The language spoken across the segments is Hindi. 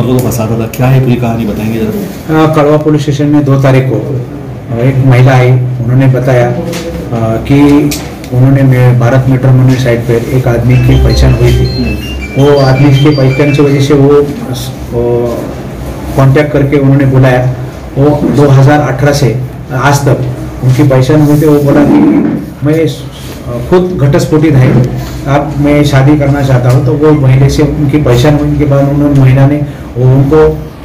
औरतों को फंसाता था, क्या है पूरी कहानी बताएंगे जरा? कड़वा पुलिस स्टेशन में 2 तारीख को एक महिला आई, उन्होंने बताया कि उन्होंने भारत मैट्रिमोनी साइट पर एक आदमी की पहचान हुई थी। वो आदमी की पहचान की वजह से वो कांटेक्ट करके उन्होंने बुलाया। वो 2018 से आज तक उनकी पहचान हुई थी। वो बोला कि मैं खुद घटस्फोटित है, अब मैं शादी करना चाहता हूँ। तो वो महीने से उनकी पहचान होने के बाद उन्होंने महिला ने उनको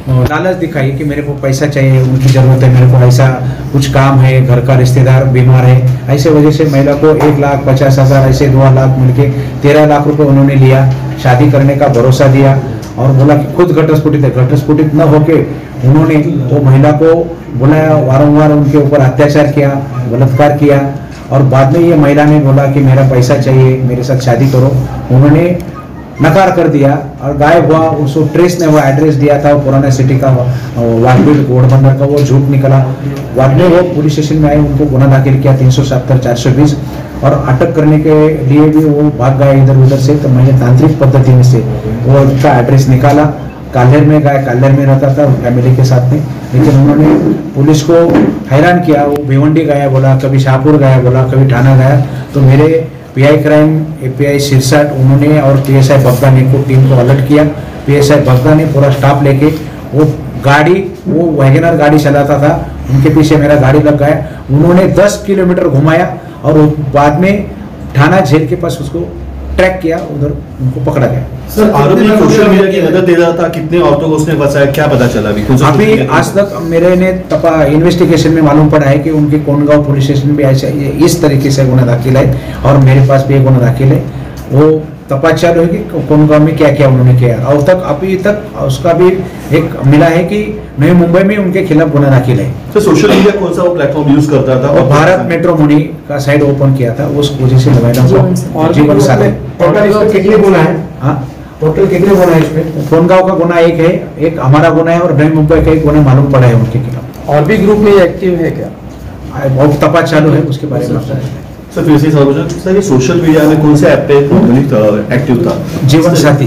लालच दिखाई कि मेरे को पैसा चाहिए, उनकी ज़रूरत है, मेरे को ऐसा कुछ काम है, घर का रिश्तेदार बीमार है। ऐसे वजह से महिला को 1,50,000 ऐसे 2 लाख मिलके 13 लाख रुपए उन्होंने लिया, शादी करने का भरोसा दिया और बोला कि खुद घटस्फोटित है। घटस्फोटित न होके उन्होंने वो महिला को बुलाया, वारंवार उनके ऊपर अत्याचार किया, बलात्कार किया और बाद में ये महिला ने बोला कि मेरा पैसा चाहिए, मेरे साथ शादी करो। उन्होंने नकार कर दिया और गायब हुआ। उसको ट्रेस ने वो एड्रेस दिया था, वो पुराना सिटी का वाकबील घोड़बंदर का, वो झूठ निकला। बाद में वो पुलिस स्टेशन में आए, उनको गुना दाखिल किया 370 420 और अटक करने के लिए भी वो भाग गए इधर उधर से। तो मैंने तांत्रिक पद्धति में से वो उसका एड्रेस निकाला, कालेर में गया, कालेर में रहता था फैमिली के साथ में। लेकिन उन्होंने पुलिस को हैरान किया। वो भिवंडी गया बोला, कभी शाहपुर गया बोला, कभी ठाणा गया। तो मेरे पीआई क्राइम एपीआई सिरसाट उन्होंने और पीएसआई बग्गा ने को टीम को अलर्ट किया। पीएसआई बग्गा ने पूरा स्टाफ लेके वो गाड़ी, वो वैगनर गाड़ी चलाता था, उनके पीछे मेरा गाड़ी लग गया। उन्होंने 10 किलोमीटर घुमाया और बाद में थाना जेल के पास उसको ट्रैक किया, उधर उनको पकड़ा गया। सर, आरोपी सोशल मीडिया की मदद दे रहा था, कितने औरतों को उसने बचाया, क्या पता चला अभी आज तक मेरे ने इन्वेस्टिगेशन में मालूम पड़ा है कि उनके कोंडगांव पुलिस स्टेशन में ऐसा इस तरीके से गुना दाखिल है और मेरे पास भी एक गुना दाखिल है। वो तपास चालू है कि कोंडगांव में क्या क्या उन्होंने किया। और तक अभी तक उसका भी एक मिला है कि नई मुंबई में उनके खिलाफ गुना दाखिल है। तो सोशल मीडिया कौन सा वो प्लेटफॉर्म यूज करता था? और भारत मैट्रिमोनी का साइट ओपन किया था, उस वजह से और जीवन साथी। टोटल कितने गुना है? हाँ, टोटल कितने गुना है इसमें? कोंडगांव का गुना एक है, एक हमारा गुना है और नई मुंबई का एक गुना मालूम पड़ा है उनके खिलाफ। और भी ग्रुप में एक्टिव है क्या? बहुत तपास चालू है, उसके बारे में सर फिर से सर, ये सोशल मीडिया में कौन से ऐप पे एक्टिव था? जीवन साथी,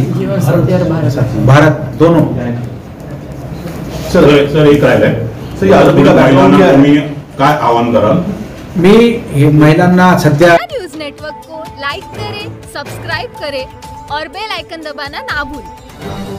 भारत दोनों। सर एक राहिलाय, सर या आरोपी का बैकग्राउंड क्या है? काय आव्हान कराल? मी महिलांना सध्या न्यूज नेटवर्क को लाइक करें, सब्सक्राइब करें और बेल आइकन दबाना ना भूलें।